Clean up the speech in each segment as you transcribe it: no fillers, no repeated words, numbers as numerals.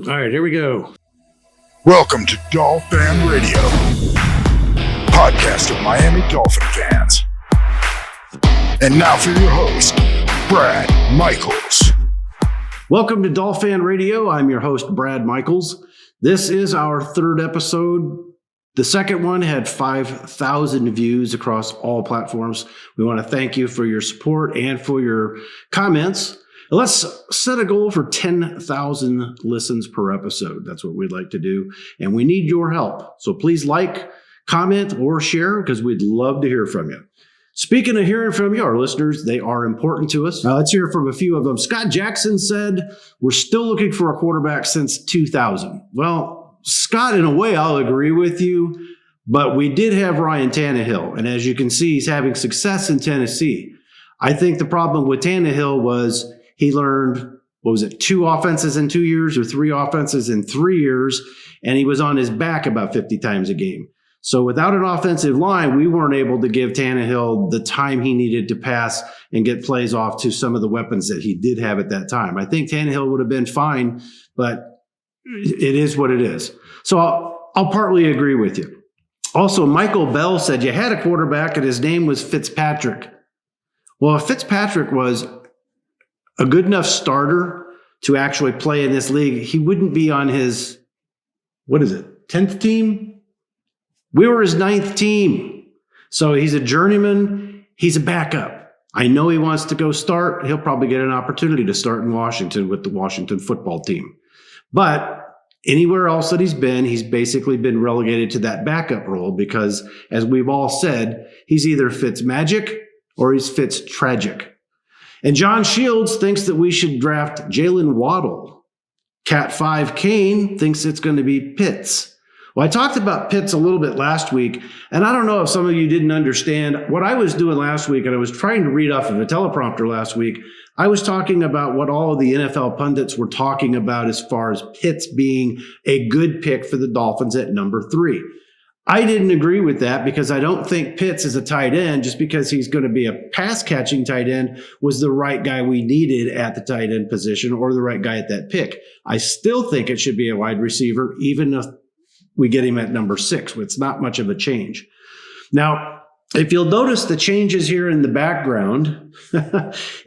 All right, here we go. Welcome to Dolfan Radio, podcast of Miami Dolphin fans. And now for your host, Brad Michaels. Welcome to Dolfan Radio. I'm your host, Brad Michaels. This is our third episode. The second one had 5,000 views across all platforms. We want to thank you for your support and for your comments. Let's set a goal for 10,000 listens per episode. That's what we'd like to do. And we need your help. So please like, comment, or share because we'd love to hear from you. Speaking of hearing from you, our listeners, they are important to us. Now, let's hear from a few of them. Scott Jackson said, we're still looking for a quarterback since 2000. Well, Scott, in a way, I'll agree with you, but we did have Ryan Tannehill. And as you can see, he's having success in Tennessee. I think the problem with Tannehill was he learned, 2 offenses in 2 years or 3 offenses in 3 years, and he was on his back about 50 times a game. So without an offensive line, we weren't able to give Tannehill the time he needed to pass and get plays off to some of the weapons that he did have at that time. I think Tannehill would have been fine, but it is what it is. So I'll partly agree with you. Also, Michael Bell said you had a quarterback and his name was Fitzpatrick. Well, if Fitzpatrick was a good enough starter to actually play in this league, he wouldn't be on his, 10th team? We were his 9th team. So he's a journeyman. He's a backup. I know he wants to go start. He'll probably get an opportunity to start in Washington with the Washington football team. But anywhere else that he's basically been relegated to that backup role because, as we've all said, he's either Fitzmagic or he's Fitztragic. And John Shields thinks that we should draft Jalen Waddle. Cat 5 Kane thinks it's going to be Pitts. Well, I talked about Pitts a little bit last week, and I don't know if some of you didn't understand what I was doing last week, and I was trying to read off of a teleprompter last week. I was talking about what all of the NFL pundits were talking about as far as Pitts being a good pick for the Dolphins at number 3. I didn't agree with that because I don't think Pitts is a tight end just because he's going to be a pass-catching tight end was the right guy we needed at the tight end position or the right guy at that pick. I still think it should be a wide receiver, even if we get him at number 6. It's not much of a change. Now, if you'll notice the changes here in the background,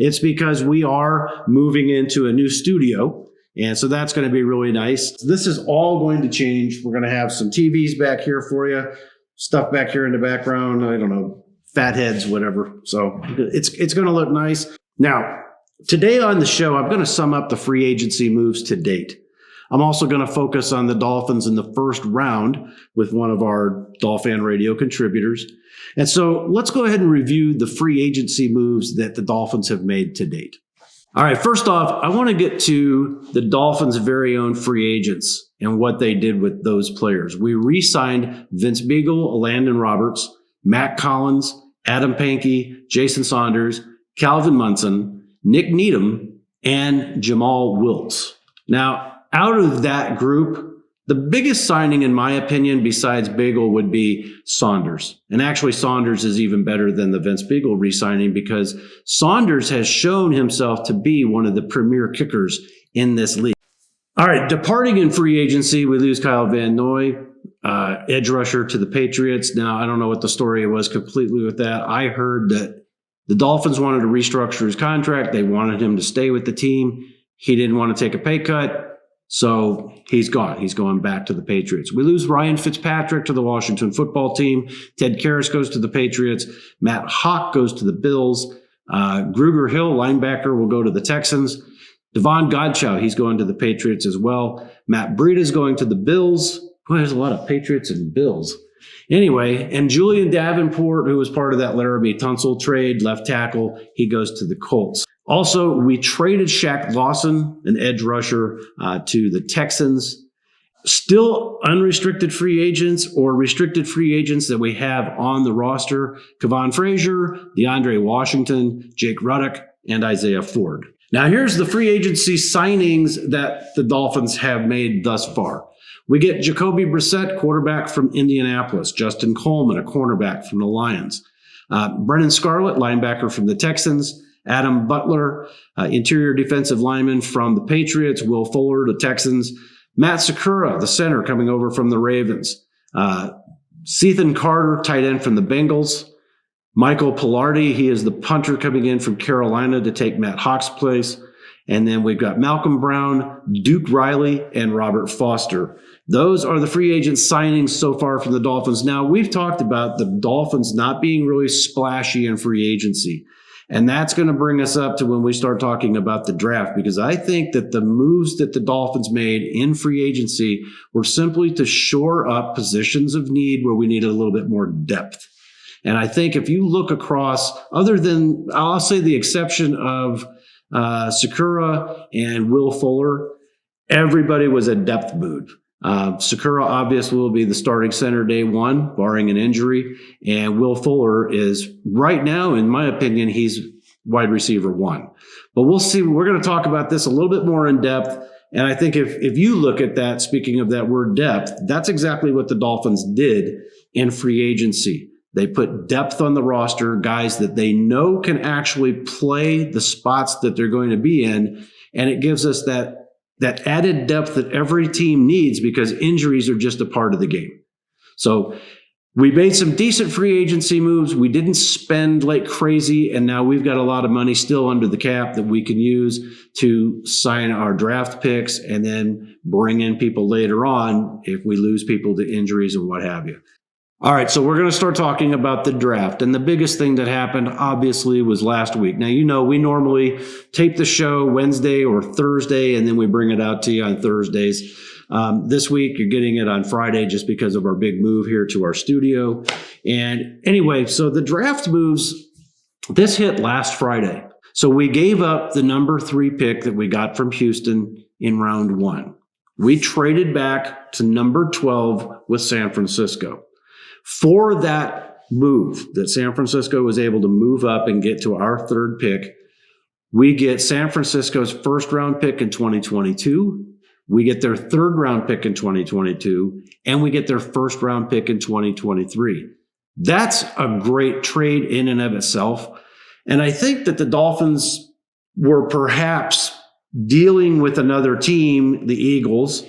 it's because we are moving into a new studio. And so that's going to be really nice. This is all going to change. We're going to have some TVs back here for you, stuff back here in the background. I don't know, fat heads, whatever. So it's going to look nice. Now, today on the show, I'm going to sum up the free agency moves to date. I'm also going to focus on the Dolphins in the first round with one of our Dolfan Radio contributors. And so let's go ahead and review the free agency moves that the Dolphins have made to date. All right, first off, I want to get to the Dolphins' very own free agents and what they did with those players. We re-signed Vince Beagle, Landon Roberts, Matt Collins, Adam Pankey, Jason Saunders, Calvin Munson, Nick Needham, and Jamal Wiltz. Now, out of that group, the biggest signing, in my opinion, besides Beagle would be Saunders. And actually, Saunders is even better than the Vince Beagle re-signing because Saunders has shown himself to be one of the premier kickers in this league. All right, departing in free agency, we lose Kyle Van Noy, edge rusher to the Patriots. Now, I don't know what the story was completely with that. I heard that the Dolphins wanted to restructure his contract. They wanted him to stay with the team. He didn't want to take a pay cut. So he's gone. He's going back to the Patriots. We lose Ryan Fitzpatrick to the Washington football team. Ted Karras goes to the Patriots. Matt Hawk goes to the Bills. Gruger Hill, linebacker, will go to the Texans. Devon Godchow, he's going to the Patriots as well. Matt Breida is going to the Bills. Boy, there's a lot of Patriots and Bills. Anyway, and Julian Davenport, who was part of that Laramie Tunsil trade, left tackle, he goes to the Colts. Also, we traded Shaq Lawson, an edge rusher, to the Texans. Still unrestricted free agents or restricted free agents that we have on the roster: Kevon Frazier, DeAndre Washington, Jake Ruddock, and Isaiah Ford. Now, here's the free agency signings that the Dolphins have made thus far. We get Jacoby Brissett, quarterback from Indianapolis. Justin Coleman, a cornerback from the Lions. Brennan Scarlett, linebacker from the Texans. Adam Butler, interior defensive lineman from the Patriots. Will Fuller, the Texans. Matt Sakura, the center, coming over from the Ravens. Sethan Carter, tight end from the Bengals. Michael Pilardi, he is the punter coming in from Carolina to take Matt Hawk's place. And then we've got Malcolm Brown, Duke Riley, and Robert Foster. Those are the free agent signings so far from the Dolphins. Now, we've talked about the Dolphins not being really splashy in free agency. And that's going to bring us up to when we start talking about the draft, because I think that the moves that the Dolphins made in free agency were simply to shore up positions of need where we needed a little bit more depth. And I think if you look across, other than, I'll say the exception of Sakura and Will Fuller, everybody was a depth move. Sakura obviously will be the starting center day one, barring an injury. And Will Fuller is right now, in my opinion, he's wide receiver 1. But we'll see. We're going to talk about this a little bit more in depth. And I think if you look at that, speaking of that word depth, that's exactly what the Dolphins did in free agency. They put depth on the roster, guys that they know can actually play the spots that they're going to be in. And it gives us that added depth that every team needs, because injuries are just a part of the game. So we made some decent free agency moves. We didn't spend like crazy. And now we've got a lot of money still under the cap that we can use to sign our draft picks and then bring in people later on if we lose people to injuries and what have you. All right, so we're going to start talking about the draft. And the biggest thing that happened, obviously, was last week. Now, you know, we normally tape the show Wednesday or Thursday, and then we bring it out to you on Thursdays. This week, you're getting it on Friday just because of our big move here to our studio. And anyway, so the draft moves, this hit last Friday. So we gave up the number 3 pick that we got from Houston in round 1. We traded back to number 12 with San Francisco. For that move that San Francisco was able to move up and get to our 3rd pick, we get San Francisco's first round pick in 2022. We get their 3rd round pick in 2022, and we get their first round pick in 2023. That's a great trade in and of itself. And I think that the Dolphins were perhaps dealing with another team, the Eagles,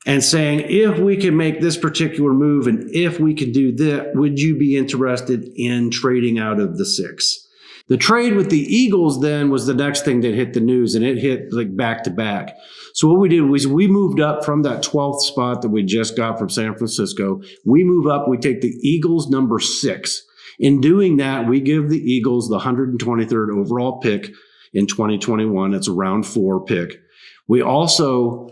and saying, if we can make this particular move and if we can do that, would you be interested in trading out of the 6? The trade with the Eagles then was the next thing that hit the news, and it hit like back to back. So what we did was we moved up from that 12th spot that we just got from San Francisco. We move up, we take the Eagles number 6. In doing that, we give the Eagles the 123rd overall pick in 2021. It's a round 4 pick. We also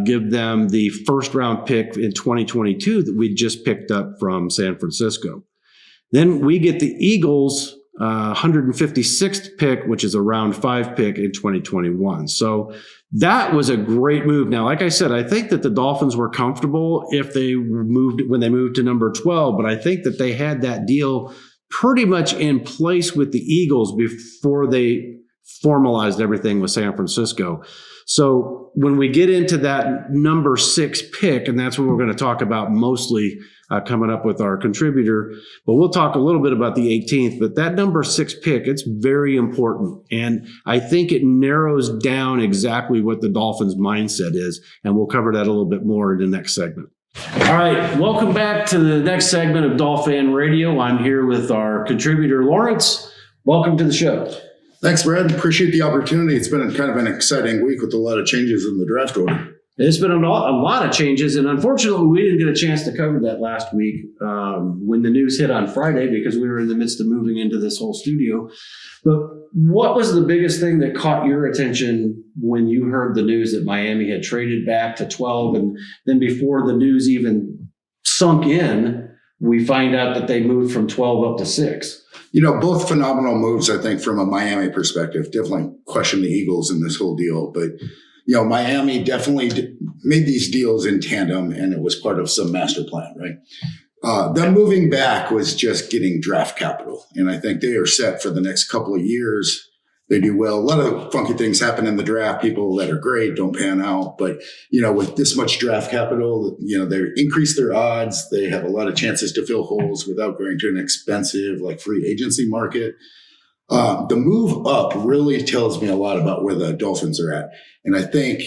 give them the first round pick in 2022 that we just picked up from San Francisco. Then we get the Eagles 156th pick, which is a round 5 pick in 2021. So that was a great move. Now, like I said, I think that the Dolphins were comfortable when they moved to number 12, but I think that they had that deal pretty much in place with the Eagles before they formalized everything with San Francisco. So when we get into that number 6 pick, and that's what we're going to talk about mostly coming up with our contributor, but we'll talk a little bit about the 18th, but that number 6 pick, it's very important. And I think it narrows down exactly what the Dolphins mindset is. And we'll cover that a little bit more in the next segment. All right. Welcome back to the next segment of Dolfan Radio. I'm here with our contributor, Lawrence. Welcome to the show. Thanks, Brad. Appreciate the opportunity. It's been kind of an exciting week with a lot of changes in the draft order. There's been a lot of changes, and unfortunately, we didn't get a chance to cover that last week when the news hit on Friday because we were in the midst of moving into this whole studio. But what was the biggest thing that caught your attention when you heard the news that Miami had traded back to 12, and then before the news even sunk in, we find out that they moved from 12 up to 6? You know, both phenomenal moves, I think, from a Miami perspective. Definitely question the Eagles in this whole deal. But, you know, Miami definitely made these deals in tandem, and it was part of some master plan, right? Them moving back was just getting draft capital. And I think they are set for the next couple of years. They do well. A lot of funky things happen in the draft. People that are great don't pan out. But, you know, with this much draft capital, you know, they increase their odds. They have a lot of chances to fill holes without going to an expensive, like, free agency market. The move up really tells me a lot about where the Dolphins are at. And I think,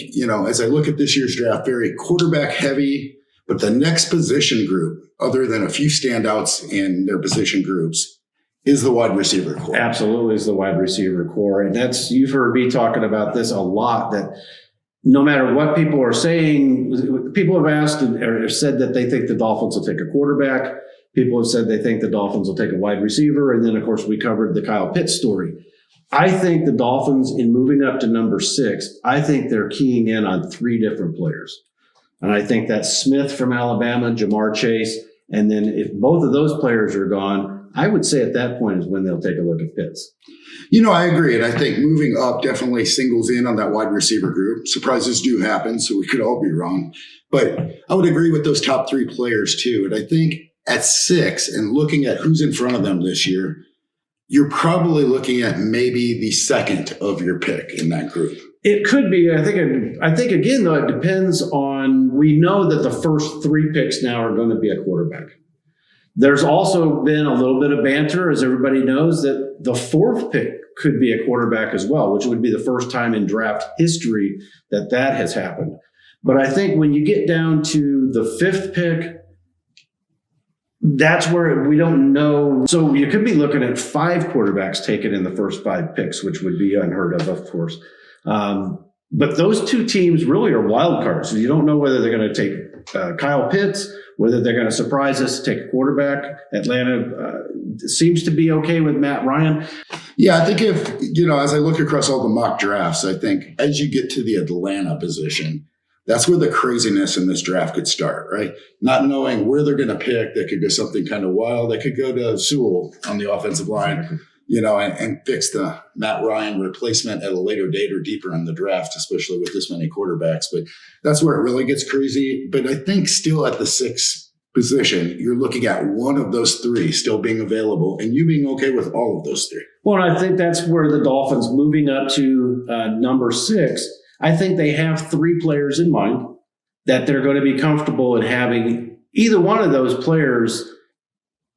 as I look at this year's draft, very quarterback heavy, but the next position group, other than a few standouts in their position groups, is the wide receiver core. Absolutely is the wide receiver core. And you've heard me talking about this a lot, that no matter what people are saying, people have asked or said that they think the Dolphins will take a quarterback. People have said they think the Dolphins will take a wide receiver. And then, of course, we covered the Kyle Pitts story. I think the Dolphins, in moving up to number 6, I think they're keying in on 3 different players. And I think that's Smith from Alabama, Jamar Chase. And then if both of those players are gone, I would say at that point is when they'll take a look at Pitts. I agree. And I think moving up definitely singles in on that wide receiver group. Surprises do happen, so we could all be wrong. But I would agree with those top 3 players too. And I think at 6, and looking at who's in front of them this year, you're probably looking at maybe the second of your pick in that group. It could be. I think again, though, it depends on, we know that the first 3 picks now are going to be a quarterback. There's also been a little bit of banter, as everybody knows, that the 4th pick could be a quarterback as well, which would be the first time in draft history that has happened. But I think when you get down to the 5th pick, that's where we don't know. So you could be looking at 5 quarterbacks taken in the first 5 picks, which would be unheard of course. But those 2 teams really are wild cards. So you don't know whether they're going to take Kyle Pitts, whether they're going to surprise us, take a quarterback. Atlanta seems to be okay with Matt Ryan. Yeah, I think if, as I look across all the mock drafts, I think as you get to the Atlanta position, that's where the craziness in this draft could start, right? Not knowing where they're going to pick. They could go something kind of wild. They could go to Sewell on the offensive line, and fix the Matt Ryan replacement at a later date or deeper in the draft, especially with this many quarterbacks. But that's where it really gets crazy. But I think still at the 6th position, you're looking at one of those 3 still being available and you being okay with all of those 3. Well, I think that's where the Dolphins, moving up to number 6, I think they have 3 players in mind that they're going to be comfortable in having. Either one of those players,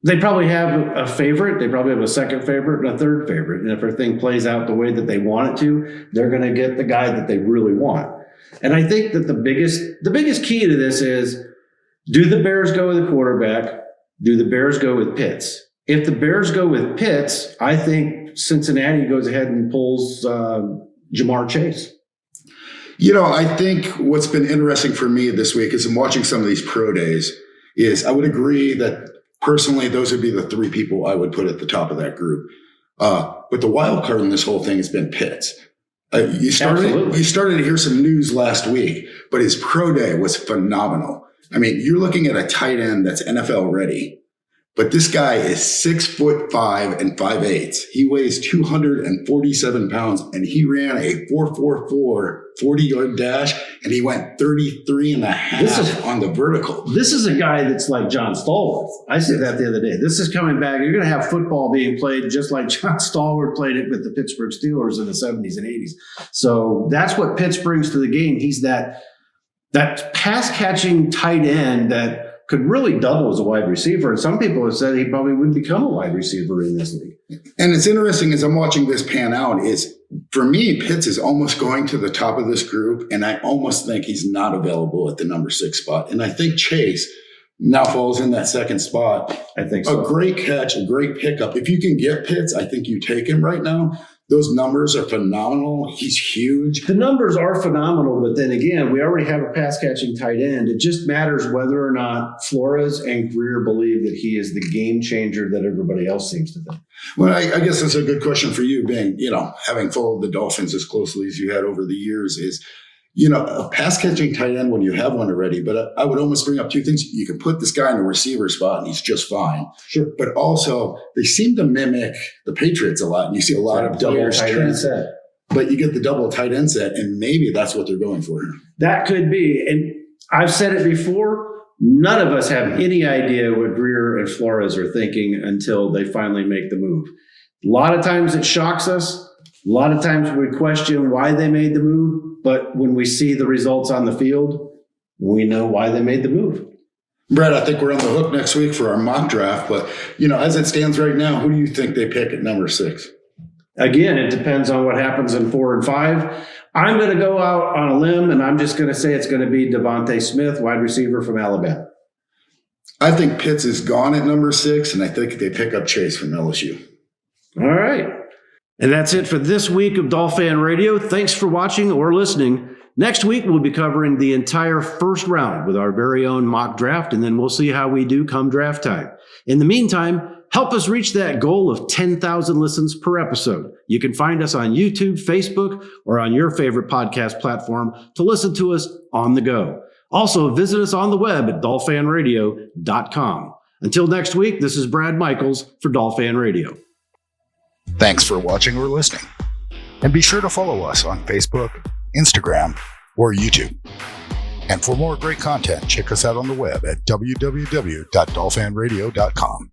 they probably have a favorite. They probably have a second favorite and a third favorite. And if everything plays out the way that they want it to, they're going to get the guy that they really want. And I think that the biggest key to this is, do the Bears go with a quarterback? Do the Bears go with Pitts? If the Bears go with Pitts, I think Cincinnati goes ahead and pulls Jamar Chase. I think what's been interesting for me this week is I'm watching some of these pro days is I would agree that personally, those would be the 3 people I would put at the top of that group. But the wild card in this whole thing has been Pitts. You started to hear some news last week, but his pro day was phenomenal. I mean, you're looking at a tight end that's NFL ready, but this guy is 6'5" and 5'8". He weighs 247 pounds, and he ran a 4.44 40-yard dash, and he went 33 and a half on the vertical. This is a guy that's like John Stallworth. I said that the other day. This is coming back. You're going to have football being played just like John Stallworth played it with the Pittsburgh Steelers in the 70s and 80s. So that's what Pitts brings to the game. He's that pass-catching tight end that could really double as a wide receiver. And some people have said he probably wouldn't become a wide receiver in this league. And it's interesting as I'm watching this pan out is, for me, Pitts is almost going to the top of this group, and I almost think he's not available at the number 6 spot. And I think Chase now falls in that 2nd spot. I think so. A great catch, a great pickup. If you can get Pitts, I think you take him right now. Those numbers are phenomenal. He's huge. The numbers are phenomenal, but then again, we already have a pass-catching tight end. It just matters whether or not Flores and Greer believe that he is the game changer that everybody else seems to think. Well, I guess that's a good question for you, being, having followed the Dolphins as closely as you had over the years, is, a pass-catching tight end when you have one already. But I would almost bring up 2 things. You can put this guy in a receiver spot and he's just fine. Sure. But also, they seem to mimic the Patriots a lot. And you see a lot of double players tight end set. But you get the double tight end set, and maybe that's what they're going for here. That could be. And I've said it before, none of us have any idea what Greer and Flores are thinking until they finally make the move. A lot of times it shocks us. A lot of times we question why they made the move, but when we see the results on the field, we know why they made the move. Brett, I think we're on the hook next week for our mock draft, but, as it stands right now, who do you think they pick at number 6? Again, it depends on what happens in 4 and 5. I'm going to go out on a limb, and I'm just going to say it's going to be Devontae Smith, wide receiver from Alabama. I think Pitts is gone at number 6, and I think they pick up Chase from LSU. All right. And that's it for this week of Dolfan Radio. Thanks for watching or listening. Next week, we'll be covering the entire first round with our very own mock draft, and then we'll see how we do come draft time. In the meantime, help us reach that goal of 10,000 listens per episode. You can find us on YouTube, Facebook, or on your favorite podcast platform to listen to us on the go. Also, visit us on the web at dolfanradio.com. Until next week, this is Brad Michaels for Dolfan Radio. Thanks for watching or listening. And be sure to follow us on Facebook, Instagram, or YouTube. And for more great content, check us out on the web at www.dolfanradio.com.